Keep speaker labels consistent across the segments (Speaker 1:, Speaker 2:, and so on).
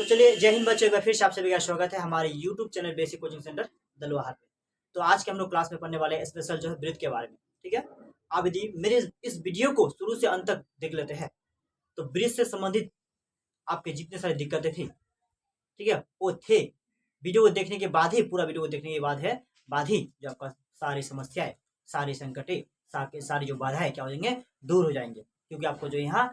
Speaker 1: तो चलिए, जय हिंद बच्चों, एक बार फिर से आप सभी का स्वागत है हमारे YouTube channel basic coaching centre Dalwahar में। तो आज के हम लोग क्लास में पढ़ने वाले हैं स्पेशल जो है वृत्त के बारे में। ठीक है, आप यदि मेरे इस वीडियो को शुरू से अंत तक देख लेते हैं तो वृत्त से संबंधित आपके जितने सारी दिक्कतें थी, ठीक है, वो थे वीडियो को देखने के बाद ही, पूरा वीडियो को देखने के बाद ही जो आपका सारी समस्याएं, सारी संकटें, सारी जो बाधाएं क्या हो जाएंगे, दूर हो जाएंगे। क्योंकि आपको जो यहाँ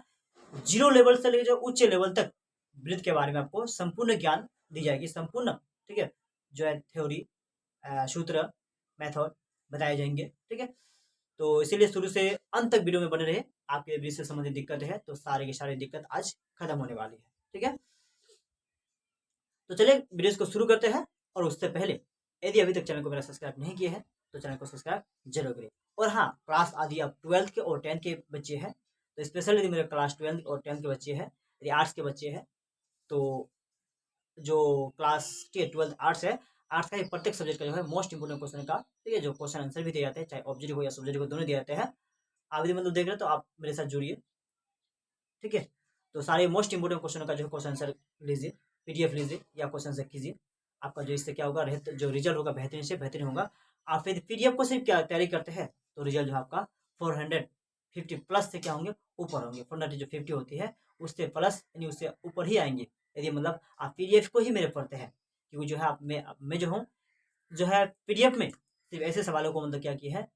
Speaker 1: 0 लेवल से लेकर जो उच्च लेवल तक वृत्त के बारे में आपको संपूर्ण ज्ञान दी जाएगी, संपूर्ण, ठीक है, जो है थ्योरी, सूत्र, मेथड बताए जाएंगे। ठीक है, तो इसीलिए शुरू से अंत तक वीडियो में बने रहे। आपके वृत्त से संबंधित दिक्कत है तो सारे की सारी दिक्कत आज खत्म होने वाली है। ठीक है, तो चलिए वीडियो को शुरू करते हैं। और उससे पहले यदि अभी तक चैनल को मेरा सब्सक्राइब नहीं किया है तो चैनल को सब्सक्राइब जरूर करें। और हाँ, क्लास आदि अब 12th के और 10th के बच्चे हैं तो स्पेशली यदि मेरे क्लास 12th और 10th के बच्चे हैं, यदि आर्ट्स के बच्चे हैं, तो जो क्लास 12th आर्ट्स है, आर्ट्स का ही प्रत्येक सब्जेक्ट का जो है मोस्ट इंपोर्टेंट क्वेश्चन का, ठीक है, जो क्वेश्चन आंसर भी दिए जाते हैं, चाहे ऑब्जेक्टिव हो या सब्जेक्टिव हो, दोनों दिए जाते हैं। आप यदि मतलब देख रहे हैं तो आप मेरे साथ जुड़िए। ठीक है, तो सारे मोस्ट इंपोर्टेंट क्वेश्चनों का जो है क्वेश्चन आंसर लीजिए, पीडीएफ लीजिए या क्वेश्चन आंसर कीजिए। आपका जो इससे क्या होगा, जो रिजल्ट होगा बेहतरीन से बेहतरीन होगा। आप यदि पीडीएफ को सिर्फ क्या तैयारी करते हैं तो रिजल्ट जो है आपका 450 प्लस से क्या होंगे, ऊपर होंगे। 450 होती है उससे प्लस, यानी उससे ऊपर ही आएंगे यदि मतलब आप पीडीएफ को ही मेरे पढ़ते हैं। क्योंकि जो है आप मैं जो हूँ, जो है पीडीएफ में सिर्फ ऐसे सवालों को मतलब क्या किया है,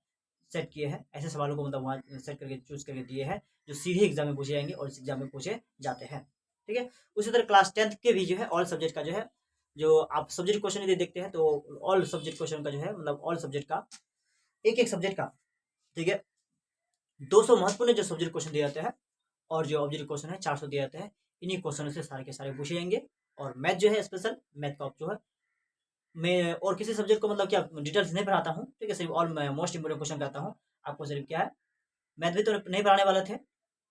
Speaker 1: सेट किए हैं, ऐसे सवालों को मतलब वहाँ सेट करके चूज करके दिए हैं जो सीधे एग्जाम में पूछे जाएंगे और इस एग्जाम में पूछे जाते हैं। ठीक है, उसी तरह क्लास 10th के भी जो है ऑल सब्जेक्ट का जो है, जो आप सब्जेक्ट क्वेश्चन यदि देखते हैं तो ऑल सब्जेक्ट क्वेश्चन का जो है मतलब ऑल सब्जेक्ट का एक सब्जेक्ट का, ठीक है, 200 महत्वपूर्ण जो सब्जेक्ट क्वेश्चन दिए जाते हैं और जो ऑब्जेक्ट क्वेश्चन है 400 दिए जाते हैं। इन्हीं क्वेश्चनों से सारे के सारे पूछे जाएंगे। और मैथ जो है स्पेशल मैथ का जो है, मैं और किसी सब्जेक्ट को मतलब क्या डिटेल्स नहीं पढ़ाता हूँ। ठीक है, सिर्फ ऑल मोस्ट इंपोर्टेंट क्वेश्चन कहता हूँ आपको। सिर्फ क्या है, मैथ भी तो नहीं पढ़ाने वाले थे,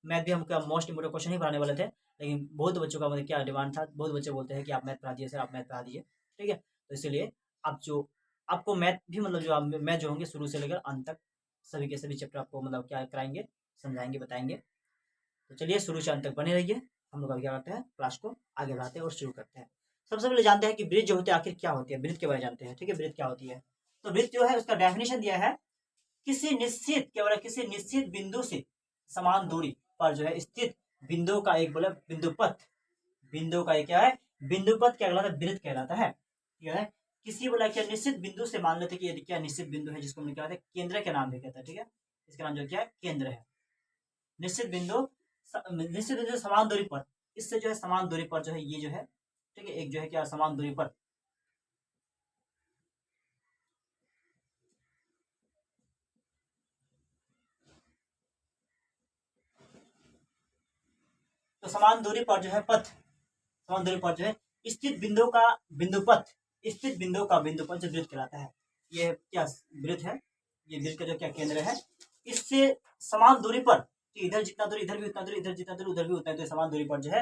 Speaker 1: मैथ भी हम क्या मोस्ट इंपोर्टेंट क्वेश्चन ही पढ़ाने वाले थे, लेकिन बहुत बच्चों का मतलब क्या डिमांड था, बहुत बच्चे बोलते हैं कि आप मैथ पढ़ा दिए सर, आप मैथ पढ़ा दिए। ठीक है, तो इसीलिए आप जो आपको मैथ भी मतलब जो मैथ जो होंगे शुरू से लेकर अंत तक सभी के सभी चैप्टर आपको मतलब क्या कराएंगे, समझाएंगे, बताएंगे। तो चलिए शुरू से अंत तक बने रहिए। हम लोग अभी क्या करते हैं, क्लास को आगे बढ़ाते हैं और शुरू करते हैं। सबसे पहले जानते हैं कि वृत्त जो होते हैं आखिर क्या होती है, वृत्त के बारे में जानते हैं। ठीक है, वृत्त क्या होती है, तो वृत्त जो है उसका डेफिनेशन दिया है, किसी निश्चित केवल किसी निश्चित बिंदु से समान दूरी पर जो है स्थित बिंदु का एक बोला बिंदुपथ, बिंदु का एक क्या है, बिंदुपथ क्या कहलाता है, वृत्त कहलाता है। ठीक है, किसी बोला क्या निश्चित बिंदु से मान लेते कि यदि क्या निश्चित बिंदु है जिसको हम क्या कहते हैं, केंद्र के नाम भी कहते हैं। ठीक है, इसका नाम जो क्या है, केंद्र है। निश्चित बिंदु से समान दूरी पर, इससे जो है समान दूरी पर जो है ये जो है, ठीक है, एक जो है क्या समान दूरी पर, तो समान दूरी पर जो है पथ, समान दूरी पर जो है स्थित बिंदु का बिंदुपथ, स्थित बिंदु का बिंदुपथ जो वृत्त कहलाता है। ये क्या वृत्त है, ये वृत्त का जो क्या केंद्र है, इससे समान दूरी पर, इधर जितना दूरी इधर भी उतना दूरी, इधर जितना दूरी उधर भी उतना दूरी, समान दूरी पर जो है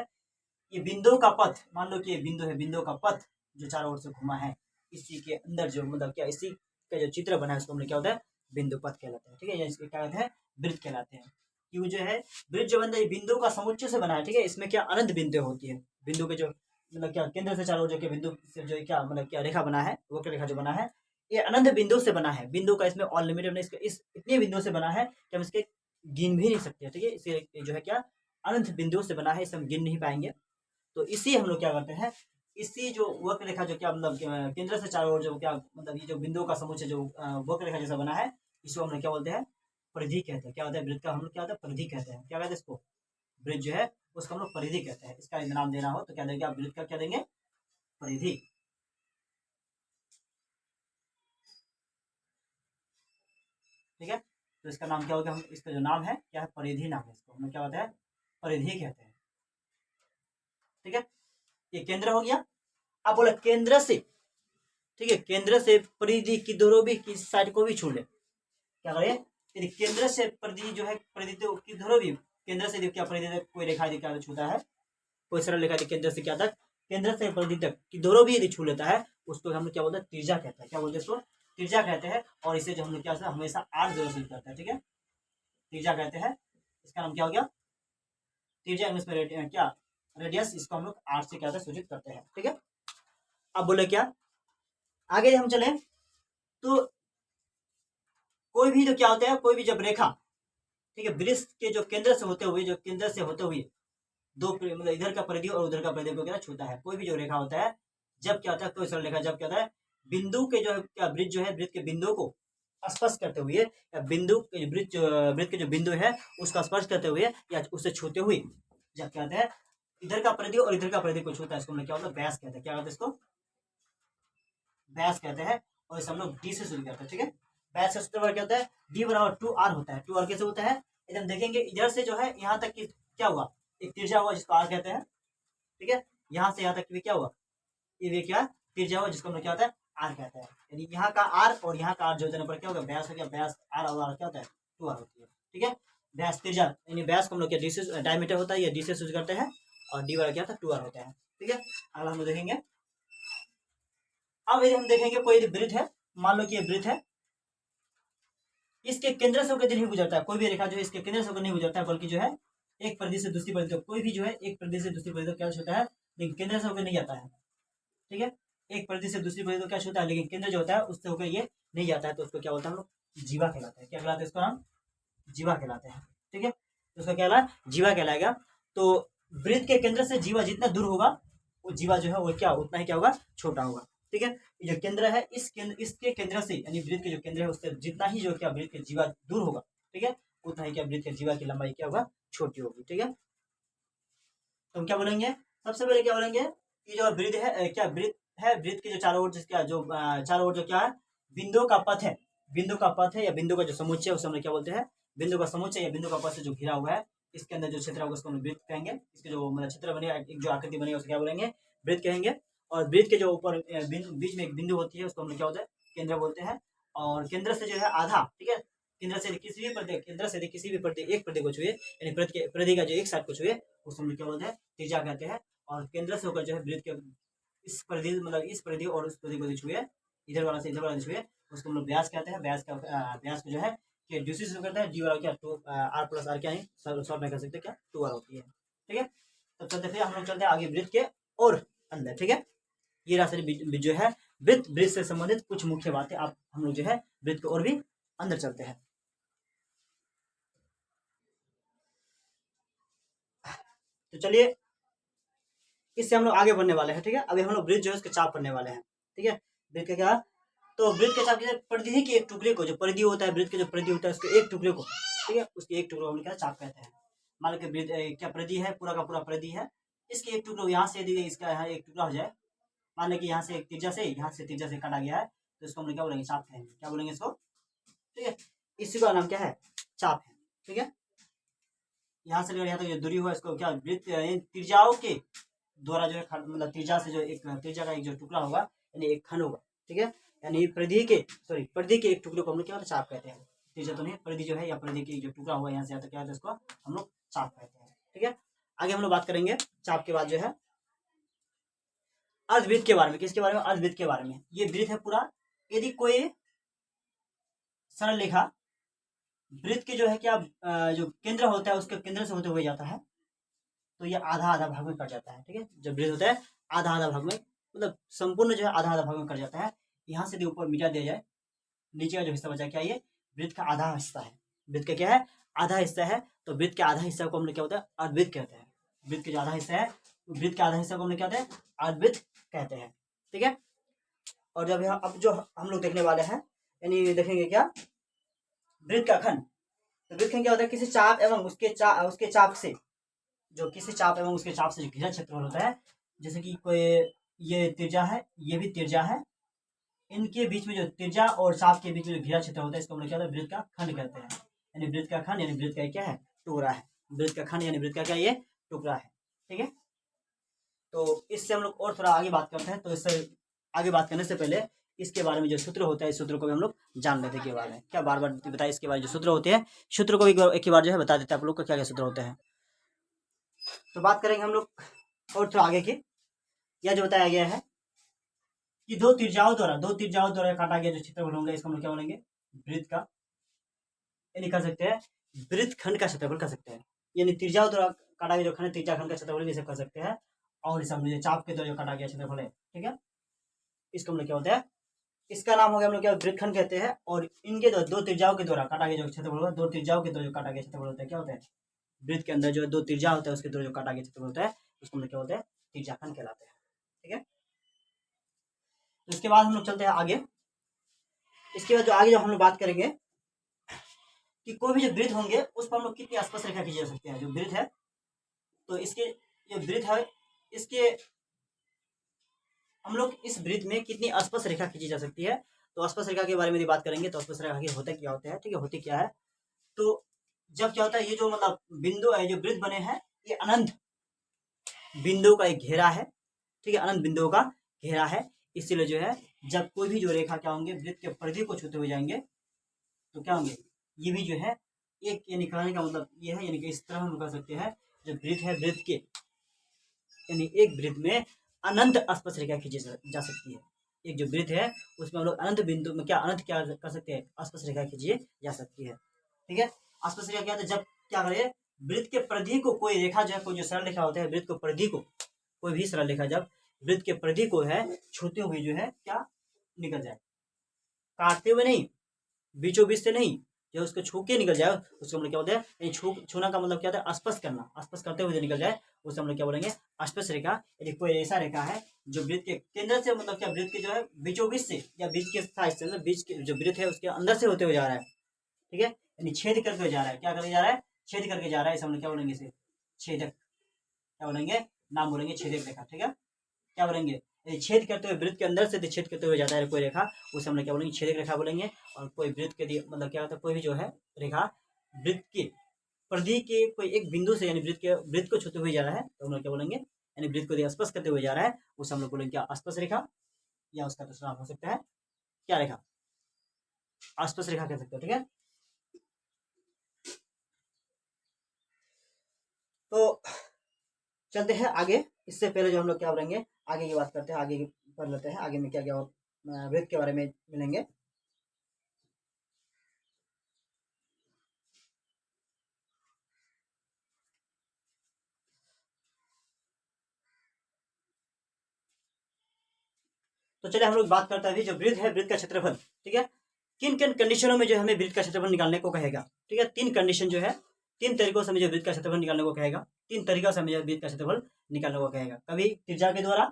Speaker 1: ये बिंदु का पथ, मान लो कि ये बिंदु है, बिंदु का पथ जो चारों ओर से घुमा है, इसी के अंदर जो मतलब क्या इसी का जो चित्र बना है उसको हमने क्या होता है, बिंदु पथ कहलाता है। ठीक है, इसके क्या कहते हैं, वृत्त कहलाते हैं। क्यों जो है वृत्त जो बनता है बिंदु का समुच्चय से बना है। ठीक है, इसमें क्या अनंत बिंदु होती है, बिंदु के जो मतलब क्या केंद्र से चारों ओर जो बिंदु से जो क्या मतलब क्या रेखा बना है, वक्र रेखा जो बना है, ये अनंत बिंदु से बना है। बिंदु का इसमें अनलिमिटेड नहीं, इस इतने बिंदु से बना है कि हम इसके गिन भी नहीं सकते। ठीक है, इसे जो है क्या अनंत बिंदु से बना है, इसे हम गिन नहीं पाएंगे। तो इसी हम लोग क्या करते हैं, इसी जो वक्र रेखा जो क्या मतलब केंद्र से चारों ओर जो क्या मतलब ये जो बिंदु का समुच्चय जो वक्र रेखा जैसा बना है, इसको हम लोग क्या बोलते हैं, परिधि कहते हैं। क्या होता है, वृत्त का हम लोग क्या होता है, परिधि कहते हैं। क्या कहते हैं इसको, वृत्त जो है उसको हम लोग परिधि कहते हैं। इसका नाम देना हो तो क्या देंगे आप, वृत्त का क्या देंगे, परिधि। ठीक है, तो इसका नाम क्या होगा, हम इसका जो नाम है क्या है, परिधि नाम है, इसको हम क्या होता है, परिधि कहते हैं। ठीक है, ये केंद्र हो गया। अब बोला केंद्र से, ठीक है, केंद्र से परिधि की दोनों भी किस साइड को भी छू ले, क्या करें, यदि केंद्र से परिधि जो है, परिधि की दोनों भी केंद्र से क्या परिधि तक कोई रेखा क्या छूता है, कोई सरल रेखा केंद्र से क्या तक, केंद्र से परिधि तक की दोनों भी यदि छू लेता है उसको हम लोग क्या बोलते हैं, त्रिज्या कहते हैं। क्या बोलते हैं इसको, त्रिज्या कहते हैं। और इसे जो हम लोग क्या हमेशा 8 जोड़ से करता है। ठीक है, त्रिज्या कहते हैं। इसका नाम क्या हो गया, त्रिज्या इंग्लिश में क्या रेडियस, इसको हम लोग 8 से क्या होता है सूचित करते हैं। ठीक है, अब बोले क्या, आगे हम चले तो कोई भी जो क्या होता है, कोई भी जब रेखा, ठीक है, वृत्त के जो केंद्र से होते हुए, जो केंद्र से होते हुए दो मतलब इधर का परिधि और उधर का परिधि को क्या छूता है, कोई भी जो रेखा होता है, जब क्या होता है, कोई सरल रेखा जब क्या होता है, बिंदु के जो है क्या वृत्त जो है, वृत्त के बिंदु को स्पर्श करते हुए, या बिंदु वृत्त के जो बिंदु है उसका स्पर्श करते हुए या उससे छूते हुए, जब क्या होता है इधर का परिधि और इधर का परिधि को छूता है, इसको हम क्या होता है व्यास कहते हैं। क्या होता है, इसको व्यास कहते हैं। और इसे हम लोग डी से शुरू करते हैं। ठीक है, व्यास का सूत्र क्या होता है, डी बराबर 2r होता है। 2r कैसे होता है, एकदम देखेंगे इधर से जो है यहाँ तक की क्या हुआ, एक त्रिज्या हुआ जिसको आर कहते हैं। ठीक है, यहाँ से यहाँ तक भी क्या हुआ, ये भी क्या त्रिज्या हुआ जिसको हम क्या होता है आर कहते हैं। यानी यहाँ का आर और यहाँ का आर जोड़ देने पर क्या होगा, व्यास हो गया, व्यास आर और आर क्या होता है 2r होती है। ठीक है, व्यास त्रिज्या यानी व्यास को हम लोग क्या डी से डायमीटर होता है, ये डी से सूच करते हैं, और डी बराबर क्या होता है 2r होता है। ठीक है, अगला हम देखेंगे। अब यदि हम देखेंगे कोई वृत्त है, मान लो कि ये वृत्त है, इसके केंद्र से होकर नहीं गुजरता है, कोई भी रेखा जो है इसके केंद्र से होकर नहीं गुजरता है, बल्कि जो है एक परिधि से दूसरी परिधि, कोई भी जो है एक परिधि से दूसरी परिधि क्या होता है, लेकिन केंद्र से होकर नहीं जाता है। ठीक है, एक परिधि से दूसरी परिधि क्या होता है, लेकिन केंद्र जो होता है उससे होकर ये नहीं जाता है, तो उसको क्या बोलते हैं हम लोग, जीवा कहलाता है। क्या कहलाते हैं, इसको हम जीवा कहलाते हैं। ठीक है, तो उसका क्या कहलाएगा, जीवा कहलाएगा। तो वृत्त के केंद्र से जीवा जितना दूर होगा, वो जीवा जो है वो क्या उतना ही क्या होगा, छोटा होगा। ठीक है, जो केंद्र है इसके केंद्र से, यानी वृत्त के जो केंद्र है उससे जितना ही जो क्या वृत्त के जीवा दूर होगा, ठीक है, उतना ही क्या वृत्त के जीवा की लंबाई क्या होगा, छोटी होगी। ठीक है, तो हम क्या बोलेंगे, सबसे पहले क्या बोलेंगे कि जो वृत्त है क्या वृत्त है, वृत्त के जो चारों ओर जिसका जो चारों ओर जो क्या है, बिंदु का पथ है, बिंदु का पथ है या बिंदु का जो समुच्चय है उसे हम क्या बोलते हैं, बिंदु का समुच्चय या बिंदु का पथ से जो घिरा हुआ है, इसके अंदर जो क्षेत्र होगा उसको हम वृत्त कहेंगे। इसके जो मतलब क्षेत्र बनेगा, एक जो आकृति बनेगा उसे क्या बोलेंगे, वृत्त कहेंगे। और वृत्त के जो ऊपर बीच में एक बिंदु होती है उसको हम क्या होता है, केंद्र बोलते हैं। और केंद्र से जो है आधा, ठीक है, केंद्र से किसी भी परिधि, केंद्र से किसी भी परिधि एक परिधि को छुए, यानी परिधि का जो एक साइड को छुए उसको हम क्या बोलते हैं, त्रिज्या कहते हैं। और केंद्र से होकर जो है वृत्त के इस परिधि मतलब इस परिधि और उस परिधि को छुए, इधर वाला से इधर वाला छुए, उसको हम लोग व्यास कहते हैं। व्यास का व्यास को जो है कि डी से शुरू करता है, डी वाला क्या आर प्लस आर क्या नहीं शॉर्ट में कर सकते क्या 2r होती है। ठीक है, तो चलते फिर हम लोग चलते हैं आगे वृत्त के और अंदर। ठीक है, ये राशि जो है वृत्त से संबंधित कुछ मुख्य बातें, आप हम लोग जो है वृत्त के और भी अंदर चलते हैं। तो चलिए इससे हम लोग आगे बढ़ने वाले हैं। ठीक है, अभी हम लोग वृत्त जो है उसके चाप पढ़ने वाले हैं। ठीक है, वृत्त का क्या, तो वृत्त के चाप परिधि के एक टुकड़े को, जो परिधि होता है वृत्त के जो परिधि होता है उसके एक टुकड़े को, ठीक है, उसके एक टुकड़े को क्या चाप कहते हैं। मान लो कि क्या परिधि है, पूरा का पूरा परिधि है, इसके एक टुकड़े यहाँ से यदि इसका यहाँ एक टुकड़ा हो जाए, मान लो कि यहाँ से एक त्रिज्या से यहाँ से त्रिज्या से काटा गया है, तो इसको हम क्या बोलेंगे, चाप कहेंगे। क्या बोलेंगे इसको, ठीक है, इसी का नाम क्या है, चाप है। ठीक है, यहाँ से यहाँ तक जो दूरी हुआ इसको क्या वृत्त त्रिज्याओं के द्वारा जो है मतलब त्रिज्या से जो एक त्रिज्या का एक जो टुकड़ा होगा यानी एक खंड होगा। ठीक है, यानी परिधि के एक टुकड़े को हम लोग क्या चाप कहते हैं। त्रिज्या तो नहीं, परिधि जो है या परिधि की जो टुकड़ा हुआ यहाँ से यहाँ तक क्या है इसको हम लोग चाप कहते हैं। ठीक है, आगे हम लोग बात करेंगे चाप के बाद जो है अर्धवृत्त के बारे में। किसके बारे में, अर्धवृत्त के बारे में। ये वृत्त है पूरा, यदि कोई सरल रेखा वृत्त के जो है क्या जो केंद्र होता है उसके केंद्र से होते हुए जाता है, तो ये आधा आधा भाग में कट जाता है। ठीक है, जब वृत्त होता है आधा आधा भाग में, मतलब संपूर्ण जो है आधा आधा भाग में कट जाता है। यहाँ से ऊपर मिटा दिया जाए, नीचे का जो हिस्सा बचा क्या, ये वृत्त का आधा हिस्सा है। वृत्त का क्या है, आधा हिस्सा है। तो वृत्त के आधा हिस्सा को हम लोग क्या होता है, अर्धवृत्त कहते हैं। वृत्त के जो आधा हिस्सा है, वृत्त के आधा हिस्सा को हम लोग क्या कहते हैं, अर्धवृत्त कहते हैं। ठीक है, और जब अब जो हम लोग देखने वाले हैं, यानी देखेंगे क्या, वृत्त का खंड। तो वृत्त खंड क्या होता है, किसी चाप एवं उसके चाप से जो किसी चाप एवं उसके चाप से जो घिरा क्षेत्रफल होता है, जैसे कि कोई ये त्रिज्या है, ये भी त्रिज्या है, इनके बीच में जो त्रिज्या और चाप के बीच में जो घिरा क्षेत्र होता है इसको हम लोग क्या होता है, वृत्त का खंड कहते हैं। यानी वृत्त का खंड यानी वृत्त का क्या है, टुकड़ा है। वृत्त का खंड यानी वृत्त का क्या, ये टुकड़ा है। ठीक है, तो इससे हम लोग और थोड़ा आगे बात करते हैं। तो इससे आगे बात करने से पहले इसके बारे में जो सूत्र होता है, इस सूत्र को भी हम लोग जान लेते हैं के बारे में। क्या बार बार बताए, इसके बारे में जो सूत्र होते हैं, सूत्र को एक ही बार जो है बता देते हैं आप लोग को क्या क्या सूत्र होते हैं। तो बात करेंगे हम लोग और थोड़ा आगे की। यह जो बताया गया है कि दो त्रिज्याओं द्वारा काटा गया जो क्षेत्रफल होंगे इसको हम लोग क्या बोलेंगे, वृत्त का, यानी कह सकते हैं वृत्त खंड का क्षेत्रफल कह सकते हैं, यानी त्रिज्याओं द्वारा काटा गया जो खंड त्रिज्या खंड का क्षेत्रफल इसे कर सकते हैं। और इसे हम लोग चाप के द्वारा जो काटा गया क्षेत्रफल है, ठीक है, इसको हम लोग क्या होता है, इसका नाम हो गया हम लोग क्या वृत्तखंड कहते हैं। और इनके दो त्रिज्याओं के द्वारा काटा गया जो क्षेत्रफल होता है, दो त्रिज्याओं के द्वारा जो काटा गया क्षेत्रफल होता है क्या होता है, वृत्त के अंदर जो दो त्रिज्या होता है उसके द्वारा जो काटा गया क्षेत्रफल होता है उसको हम लोग क्या होता है, त्रिज्याखंड कहलाते हैं, ठीक है। तो इसके बाद हम लोग चलते हैं आगे। इसके बाद जो आगे जो हम लोग बात करेंगे कि कोई भी जो वृत्त होंगे उस पर हम लोग कितनी स्पर्श रेखा खींची जा सकती है। जो वृत्त है तो इसके जो वृत्त है इसके हम लोग इस वृत्त में कितनी स्पर्श रेखा खींची जा सकती है। तो स्पर्श रेखा के बारे में बात करेंगे तो स्पर्श रेखा होता क्या होता है, ठीक है, होती क्या है। तो जब क्या होता है, ये जो मतलब बिंदु है जो वृत्त बने हैं ये अनंत बिंदु का एक घेरा है, ठीक है, अनंत बिंदुओं का घेरा है। इसीलिए जो है जब कोई भी जो रेखा क्या होंगे वृत्त के परिधि को छूते हुए जाएंगे तो क्या होंगे, ये भी जो है एक, यानी कहने का मतलब ये है, यानी कि इस तरह हम कह सकते हैं जो वृत्त है वृत्त के यानी एक वृत्त में अनंत स्पर्श रेखा खींची जा सकती है। एक जो वृत्त है उसमें हम लोग अनंत बिंदु में क्या अनंत क्या कर सकते हैं, स्पर्श रेखा खींची जा सकती है, ठीक है। स्पर्श रेखा क्या होता है, जब क्या करे वृत्त के परिधि को कोई रेखा जो है, कोई जो सरल रेखा होता है वृत्त को परिधि को, कोई भी सरल रेखा जब वृत्त के परिधि को है छूते हुए जो है क्या निकल जाए, काटते हुए नहीं, बीचों बीच से नहीं, जो उसको छू के निकल जाए उसको हम लोग क्या बोलते हैं, छूना का मतलब क्या होता है, स्पर्श करना, स्पर्श करते हुए जो निकल जाए उसे हम लोग क्या बोलेंगे, स्पर्श रेखा। यदि कोई ऐसा रेखा है जो वृत्त के केंद्र से मतलब क्या वृत्त के जो है बीचों बीच से या बीच के साइड से, मतलब बीच के जो वृत्त है उसके अंदर से होते हुए जा रहा है, ठीक है, यानी छेद करके जा रहा है, क्या करके जा रहा है, छेद करके जा रहा है, इसे हम लोग क्या बोलेंगे, इसे छेदक, क्या बोलेंगे, नाम बोलेंगे छेदक रेखा, ठीक है, क्या बोलेंगे, छेद करते हुए वृत्त के अंदर से छेद करते हुए जाता है कोई रेखा उसे हम लोग क्या बोलेंगे, छेदक रेखा बोलेंगे। और कोई वृत्त के मतलब क्या होता है, कोई भी जो है रेखा वृत्त के परिधि के कोई एक बिंदु से यानी वृत्त को छूते हुए जा रहा है तो हम लोग क्या बोलेंगे, यानी वृत्त को स्पर्श करते हुए जा रहा है उसे हम लोग बोलेंगे क्या, स्पर्श रेखा, या उसका दूसरा नाम हो सकता है क्या रेखा, स्पर्श रेखा कह सकते हो, ठीक है। तो चलते हैं आगे। इससे पहले जो हम लोग क्या बोलेंगे, आगे की बात करते हैं, आगे पढ़ लेते हैं, आगे में क्या क्या वृत्त के बारे में मिलेंगे। तो चलिए हम लोग बात करते हैं अभी जो वृत्त है वृत्त का क्षेत्रफल, ठीक है, किन किन कंडीशनों में जो हमें वृत्त का क्षेत्रफल निकालने को कहेगा, ठीक है, तीन कंडीशन जो है, तीन तरीकों से हमें जो वृत्त का क्षेत्रफल निकालने को कहेगा, तीन तरीकों से हमें वृत्त का क्षेत्रफल निकालने को कहेगा, कभी त्रिज्या के द्वारा,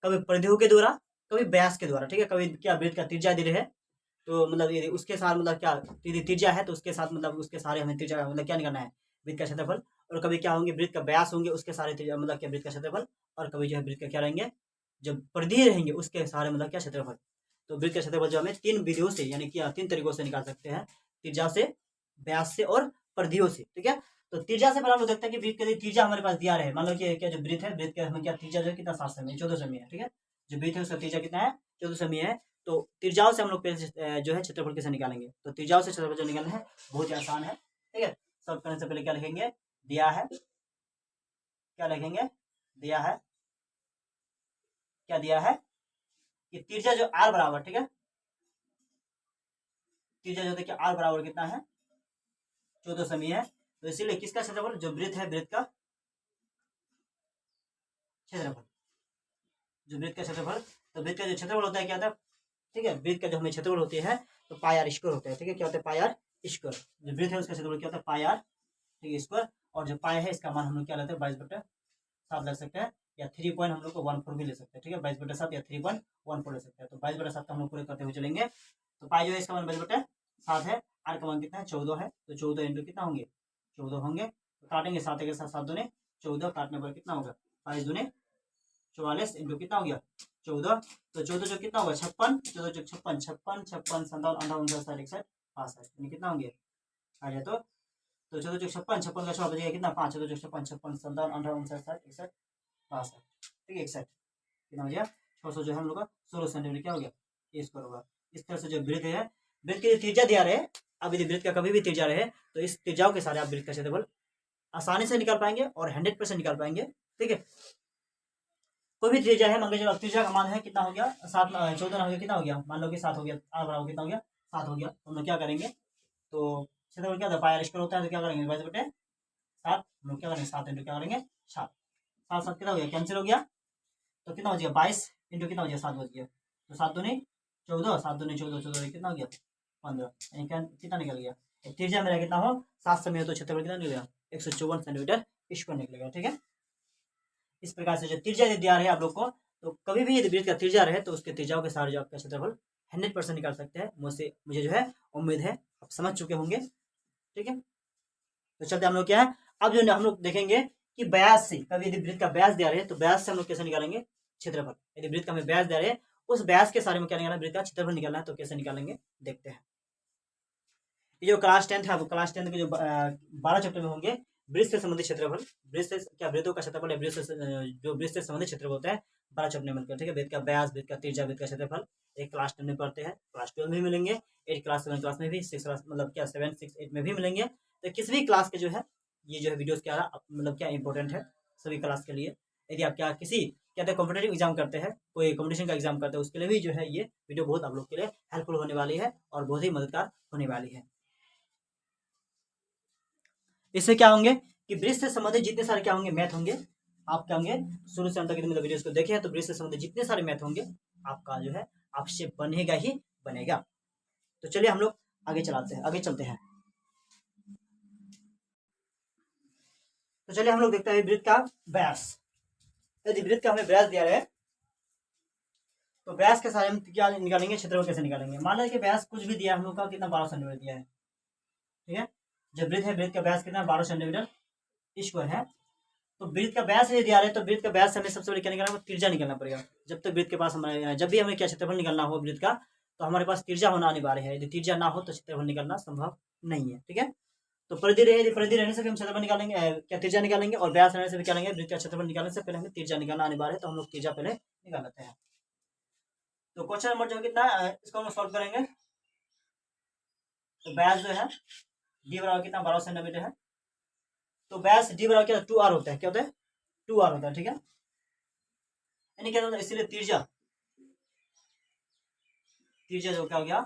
Speaker 1: कभी परिधियों के द्वारा, कभी व्यास के द्वारा, ठीक है, कभी क्या वृत्त का त्रिज्या दे रहे हैं तो मतलब यदि उसके साथ मतलब क्या यदि त्रिज्या है तो उसके साथ मतलब उसके सारे हमें त्रिज्या मतलब क्या निकालना है, वृत्त का क्षेत्रफल। और कभी क्या होंगे वृत्त का व्यास होंगे उसके सारे त्रिज्या मतलब क्या वृत्त का क्षेत्रफल। और कभी जो है वृत्त का क्या रहेंगे, जब परिधि रहेंगे उसके सारे मतलब क्या क्षेत्रफल। तो वृत्त का क्षेत्रफल जो हमें तीन विधियों से यानी कि तीन तरीकों से निकाल सकते हैं, त्रिज्या से, व्यास से और परिधियों से, ठीक है। तो त्रिज्या से पहले हम लोग देखते हैं कि वृत्त का त्रिज्या हमारे पास दिया रहे, मान लो कि क्या जो वृत्त है वृत्त का हमें क्या त्रिज्या जो है कितना 7 सेमी 14 सेमी है, ठीक है, जो वृत्त है उसका त्रिज्या कितना है 14 सेमी है। तो त्रिज्याओं से हम लोग पहले जो है क्षेत्रफल कैसे निकालेंगे, तो त्रिज्याओं से क्षेत्रफल जो निकालना है बहुत ही आसान है, ठीक है। सब करने से पहले क्या लिखेंगे, दिया है, क्या लिखेंगे, दिया है, क्या दिया है कि त्रिज्या जो आर बराबर, ठीक है, त्रिज्या जो देखिए आर बराबर कितना है 14 सेमी है। तो इसीलिए किसका क्षेत्रफल, जो वृत्त है वृत्त का क्षेत्रफल, जो वृत्त का क्षेत्रफल, तो वृत्त का जो क्षेत्रफल होता है क्या होता है, ठीक है, वृत्त का जो हमें क्षेत्रफल होती है तो पाई आर स्क्वायर होता है, ठीक है, क्या होता है पाई आर स्क्वायर, जो वृत्त है उसका क्षेत्रफल क्या होता है पाई आर, ठीक है, स्क्वायर। और जो पाई है इसका मान हम लोग क्या लेते हैं 22/7 लग सकते हैं, या 3 हम लोग को 14 भी ले सकते हैं, ठीक है, 22/7 या 3.14 ले सकते हैं। तो 22/7 हम लोग पूरे करते हुए चलेंगे। तो पाई जो है इसका मान 22/7 है, आर का मान कितना है 14 है, तो 14 इंटू कितना होंगे 14 होंगे, तो काटेंगे 7 के साथ 7 दूने 14, काटने पर कितना होगा 22 दूने 44 इंटू कितना हो गया 14, तो 14 जो कितना होगा 56, 14 जो 56, 56, 56, 57, 58, 59, 60, 61, 62 कितना होंगे आ जाए तो 14 जो 56, 56 का 6 बचेगा कितना 5, 14 जो 56, 56, 57, 58, 59, 60, 61, 62, ठीक है 61 कितना हो गया 600 जो है हम लोग का 16 सेंटीमीटर क्या हो गया ये स्क्वायर होगा। इस तरह से जो वृत्त है, वृत्त की त्रिज्या दिया रहे, अब यदि वृत्त का कभी भी त्रिज्या रहे तो इस त्रिज्याओं के सारे आप वृत्त का क्षेत्रफल आसानी से निकाल पाएंगे और 100% निकाल पाएंगे, ठीक है। कोई भी त्रिज्या है, मान लो जब त्रिज्या का मान है कितना हो गया 7, 14 हो गया कितना हो गया, मान लो कि 7 हो गया, आर बराबर कितना हो गया 7 हो गया, तो हम लोग क्या करेंगे, तो क्षेत्रफल क्या होता है पाई आर स्क्वायर होता है, तो क्या करेंगे 7 हम लोग क्या करेंगे 7 इंटू क्या करेंगे 7, 7 7 कितना हो गया कैंसिल हो गया, तो कितना हो गया 22 इंटू कितना हो गया 7 बच गया, तो 7 दूनी 14, 7 दूनी 14, 14 कितना हो गया 15, यानी कितना निकल गया त्रिज्या मेरा कितना हो 7 में हो तो क्षेत्रफल कितना निकलेगा 154 सेंटीमीटर स्क्वायर निकलेगा। ठीक है, इस प्रकार से जो त्रिज्या यदि दिया रहे आप लोग को, तो कभी भी यदि वृत्त का त्रिज्या रहे तो उसके त्रिज्याओं के सारे जो आपका क्षेत्रफल 100% निकाल सकते हैं। मुझे जो है उम्मीद है आप समझ चुके होंगे। ठीक है, तो चलते हम लोग क्या है अब जो हम लोग देखेंगे कि ब्यास से, कभी यदि वृत्त का ब्यास दिया रहे तो ब्यास से हम लोग कैसे निकालेंगे क्षेत्रफल। यदि वृत्त का हमें ब्यास दिया रहे उस ब्यास के सारे में क्या निकालना है वृत्त का क्षेत्रफल निकालना है, तो कैसे निकालेंगे देखते हैं। ये जो क्लास 10 है, क्लास 10 के जो 12 चैप्टर में होंगे वृत्त से संबंधित क्षेत्रफल, वृत्त से क्या वृत्तों का क्षेत्रफल है, वृत्त से जो वृत्त से संबंधित क्षेत्रफल होता है 12 चैप्टर में मिलकर। ठीक है, वृत्त का ब्यास, वृत्त का त्रिज्या, वृत्त का क्षेत्रफल एक क्लास 10 में पढ़ते हैं, क्लास 12 में भी मिलेंगे, 8 क्लास 7 क्लास में भी, 6 क्लास मतलब क्या 7 6 8 में भी मिलेंगे। तो किसी भी क्लास के जो है ये जो है वीडियोस क्या मतलब क्या इंपॉर्टेंट है सभी क्लास के लिए। यदि आप क्या किसी कहते हैं कॉम्पिटेटिव एग्जाम करते हैं, कोई कॉम्पिटिशन का एग्जाम करते हैं, उसके लिए भी जो है ये वीडियो बहुत आप लोग के लिए हेल्पफुल होने वाली है और बहुत ही मददगार होने वाली है। इससे क्या होंगे कि वृत्त से संबंधित जितने सारे क्या होंगे मैथ होंगे, आप क्या होंगे शुरू से अंत तक मतलब वीडियोस को देखे हैं तो वृत्त से संबंधित जितने सारे मैथ होंगे आपका जो है आपसे बनेगा ही बनेगा। तो चलिए हम लोग आगे चलते हैं। तो चलिए हम लोग देखते हैं वृत्त का व्यास। यदि वृत्त का हमें व्यास दिया है तो व्यास के सारे हम क्या निकालेंगे क्षेत्रफल कैसे निकालेंगे। मान लीजिए कि व्यास कुछ भी दिया हम लोग का कितना 12 सेंटीमीटर दिया है। ठीक है, जब वृत्त है वृत्त का व्यास कितना 12 सेंटीमीटर स्क्वायर है, तो वृत्त का व्यास यदि दिया है तो वृत्त का व्यास हमें सबसे पहले क्या निकालना है त्रिज्या निकालना पड़ेगा। जब तक वृत्त के पास हमारे जब भी हमें क्या क्षेत्रफल निकालना हो वृत्त का तो हमारे पास त्रिज्या होना अनिवार्य है। यदि त्रिज्या ना हो तो क्षेत्रफल निकालना संभव नहीं है। ठीक है, तो परिधि रहे, यदि परिधि रहने से भी हम क्षेत्रफल निकालेंगे क्या त्रिज्या निकालेंगे, और व्यास रहने से भी क्या लेंगे वृत्त का क्षेत्रफल निकालने से पहले हमें त्रिज्या निकालना अनिवार्य है, तो हम लोग त्रिज्या पहले निकाल लेते हैं। तो क्वेश्चन नंबर जो कितना इसको हम सॉल्व करेंगे। तो व्यास जो है डी बराबर कितना 12 सेंटीमीटर है, तो व्यास डी बराबर क्या 2r होता है, क्या होता है 2r होता है। ठीक है, यानी क्या होता है इसीलिए त्रिज्या जो क्या हो गया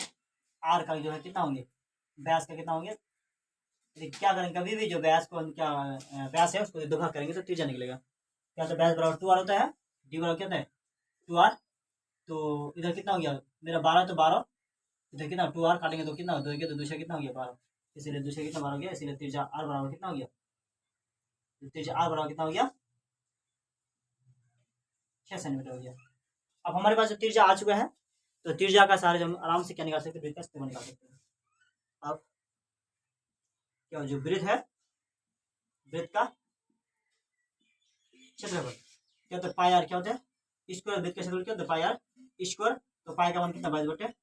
Speaker 1: r का जो है कितना होंगे व्यास का कितना होंगे, क्या करेंगे कभी भी जो व्यास को हम क्या व्यास है उसको दो भाग करेंगे तो त्रिज्या निकलेगा। क्या होता है व्यास बराबर 2r होता है, डी बराबर क्या होता है 2r, तो इधर कितना हो गया मेरा 12 तो 12, इधर कितना 2r काटेंगे तो कितना दो तो दूसरा कितना हो गया 12, इसीलिए दूसरा कितना 12 हो गया, इसीलिए त्रिज्या r बराबर कितना हो गया, त्रिज्या r बराबर कितना हो गया 6 सेंटीमीटर हो गया। अब हमारे पास जो त्रिज्या आ चुका है तो त्रिज्या का सहारे हम आराम से क्या निकाल सकते हैं वृत्त का क्षेत्रफल निकाल सकते हैं। अब क्या जो वृत्त है वृत्त का क्षेत्रफल क्या होता है पाई आर, क्या होता है स्क्वायर, वृत्त का क्षेत्रफल क्या होता है पाई आर स्क्वायर, तो पाई का मान कितना 22/7,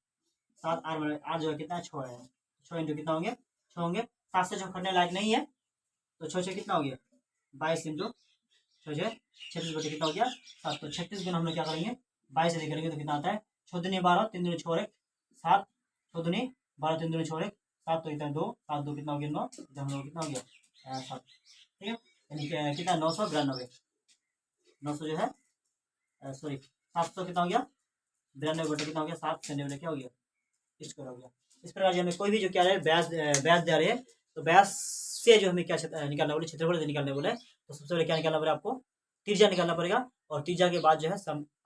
Speaker 1: आर जो है कितना 6 है, 6 इंटू कितना होंगे 6 होंगे, 7 से 6 करने लायक नहीं है तो 6 से कितना हो गया 22 इंटू 6 से 36 कितना हो गया 7, तो 36 गुना हम लोग क्या करेंगे 22 से करेंगे तो कितना आता है 6 दूनी 12, 3 दूनी 6 7, 6 दूनी 12, 3 दूनी 6 7, तो इतना 2 7 2 कितना हो गया 9, इधर हम लोग कितना हो गया 7। ठीक है, यानी कितना 992, 900 जो है सॉरी 700 कितना हो गया 92 बटे कितना हो गया 7 सेंटीमीटर क्या हो गया स्क्वायर हो गया। इस प्रकार से हमें कोई भी जो क्या है व्यास दे रहे हैं तो व्यास से जो हमें क्या निकालना बोले क्षेत्रफल निकालने बोले तो सबसे पहले क्या निकालना पड़ेगा आपको त्रिज्या निकालना पड़ेगा, और त्रिज्या के बाद जो है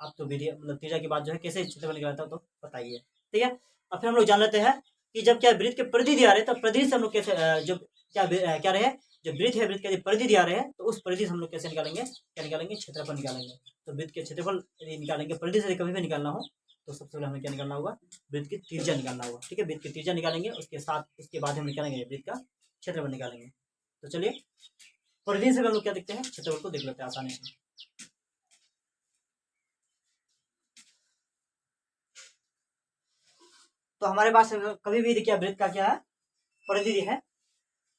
Speaker 1: आप तो विधि मतलब त्रिज्या के बाद जो है कैसे क्षेत्रफल निकालता है तो बताइए। ठीक है, और फिर हम लोग जान लेते हैं कि जब क्या वृत्त के परिधि दिया रहे तो परिधि से हम लोग कैसे जब क्या रहे जो वृत्त है वृत्त के परिधि दिया रहे तो उस परिधि से हम लोग कैसे निकालेंगे क्या निकालेंगे क्षेत्रफल निकालेंगे। तो वृत्त के क्षेत्रफल निकालेंगे परिधि से कभी भी निकालना हो तो सबसे पहले हमें क्या निकालना होगा वृत्त की त्रिज्या निकालना होगा। ठीक है, वृत्त की त्रिज्या निकालेंगे उसके साथ उसके बाद हम निकालेंगे वृत्त का क्षेत्रफल निकालेंगे। तो चलिए परिधि से हम लोग क्या देखते हैं क्षेत्रफल को देख लेते हैं आसानी से। तो हमारे पास कभी भी देखिए वृत्त का क्या है परिधि है,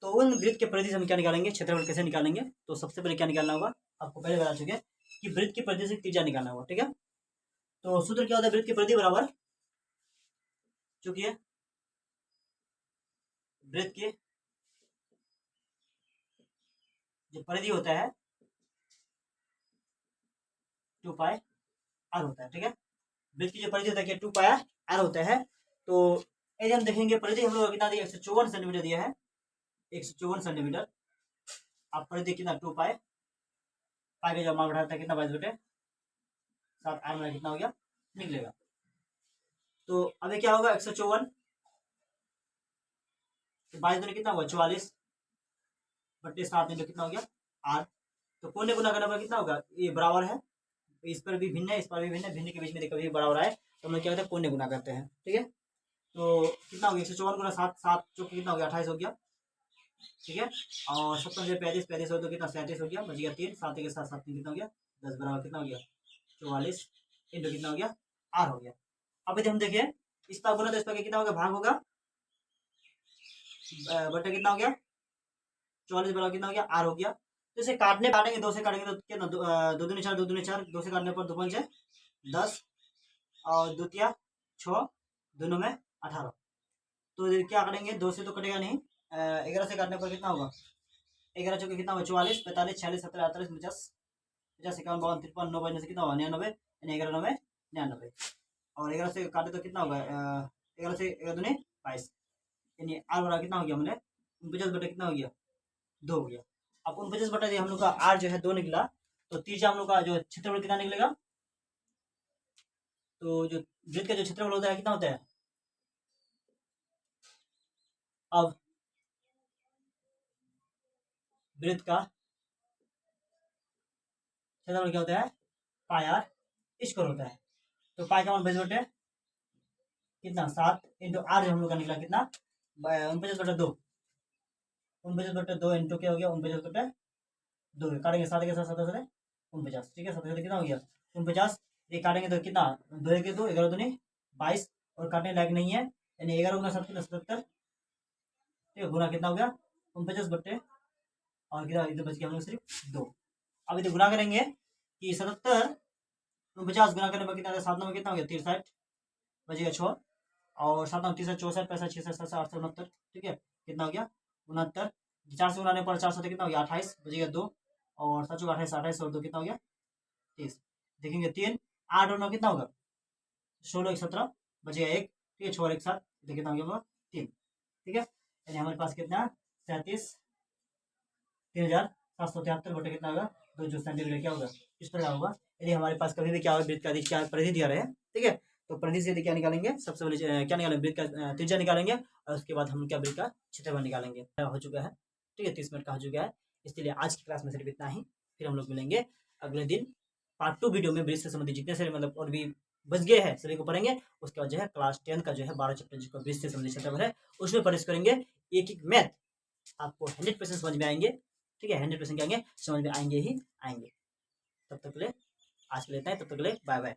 Speaker 1: तो उन वृत्त के परिधि से हम क्या निकालेंगे क्षेत्रफल कैसे निकालेंगे। तो सबसे पहले क्या निकालना होगा आपको पहले बता चुके कि वृत्त की परिधि से त्रिज्या निकालना होगा। ठीक है, तो सूत्र क्या होता है वृत्त की परिधि बराबर चूंकि वृत्त की जो परिधि होता है 2 पाई आर होता है। ठीक है, वृत्त की जो परिधि होता है 2 पाई आर होता है। तो यदि हम देखेंगे परिधि हम लोग कितना दिया 154 सेंटीमीटर दिया है 154 सेंटीमीटर, आप परिधि कितना 2 पाए, पाए का जब मान बढ़ाता है कितना 22/7 आर में कितना हो गया निकलेगा। तो अभी क्या होगा 154, तो 22 दूनी कितना होगा 44/7 में कितना हो गया आर। तो कोने गुना करने पर कितना होगा, ये बराबर है, इस पर भी भिन्न है, इस पर भी भिन्न है, भिन्न के बीच में कभी बराबर आए तो हम लोग क्या करते हैं कोने गुना करते हैं। ठीक है, तो कितना हो गया 154 गुना 7, 7 चौके कितना हो गया 28 हो गया। ठीक है, और 57 35 35 हो तो कितना 37 हो गया, बच गया 3, 7 के साथ 7 कितना हो गया 10 बराबर कितना हो गया 44 इंटू कितना हो गया आर हो गया। अब यदि हम देखें इस पर गुना तो इस पर कितना होगा भाग होगा, बटा कितना हो गया 44 बराबर कितना हो गया आर हो गया। तो इसे काटेंगे 2 से काटेंगे तो कितना 2 दूनी 4 2 दूनी 4, 2 से काटने पर 2 पंचे 10 और 2 तिया 6, दोनों में 18। तो क्या करेंगे 2 से तो कटेगा नहीं, 11 से काटने पर कितना होगा 11 चौके कितना होगा 44 45 46 17 48 49 50 51 52 53 9 बजने से कितना होगा 99 यानी 11 9 99। और 11 से काटे तो कितना होगा 11 से 11 दूनी 22 यानी आर बराबर कितना हो गया हमने 49 कितना हो गया 2 हो गया। अब 49 हम लोग का आर जो है 2 निकला, तो तीसरा हम लोग का जो क्षेत्रफल कितना निकलेगा, तो जो वृत्त का जो क्षेत्रफल होता है कितना होता है, अब वृत्त का क्षेत्रफल क्या होता है पाई आर स्क्वायर होता है। तो पाई का मान 22 कितना 7 इंटू आर जो हम लोग का निकला कितना 49/2, 49/2 इंटू क्या हो गया 49/2 काटेंगे 7 के साथ 7 49। ठीक है 7 कितना हो गया 49, ये काटेंगे तो कितना 2 के 2 11 दूनी 22 और काटने लायक नहीं है यानी 11 गुना 7 कितना 77। ठीक है गुना कितना हो गया 49 और कितना इधर बच गया हम लोग सिर्फ 2। अब इधर गुना करेंगे कि 77 49 गुना करने पर कितना 7 में कितना हो गया 63 बचेगा 6 और 7 9 63 64 65 66 67 68 69। ठीक है कितना हो गया 69, 4 से गुनाने पर 4 7 कितना हो गया 28 बचेगा 2 और 7 28 28 और 2 कितना हो गया 30। देखेंगे 3 8 और 9 कितना होगा 16 17 बचेगा 1। ठीक है 6 और 1 7 तो कितना हो गया 3। ठीक है यानी हमारे पास कितना 37 3773 बटे कितना होगा 2 जो सेंटीमीटर क्या होगा इस प्रकार होगा। यदि हमारे पास कभी भी क्या होगा वृत्त का क्या परिधि दिया रहे। ठीक है तो परिधि से यदि क्या निकालेंगे सबसे पहले क्या निकालेंगे वृत्त का त्रिज्या निकालेंगे और उसके बाद हम क्या वृत्त का क्षेत्रफल निकालेंगे। हो चुका है ठीक है 30 मिनट का हो चुका है, इसलिए आज की क्लास में सिर्फ इतना ही। फिर हम लोग मिलेंगे अगले दिन पार्ट 2 वीडियो में वृत्त से संबंधित जितने सारे मतलब और भी बच गए हैं सभी को पढ़ेंगे। उसके बाद जो है क्लास 10 का जो है 12 चैप्टर जिसको वृत्त से संबंधित क्षेत्रफल है उसमें प्रवेश करेंगे। एक एक मैथ आपको 100% समझ में आएंगे। ठीक है 100% क्या आएंगे समझ में आएंगे ही आएंगे। तब तक के लिए आज के लिए इतना ही, तब तक के लिए बाय बाय।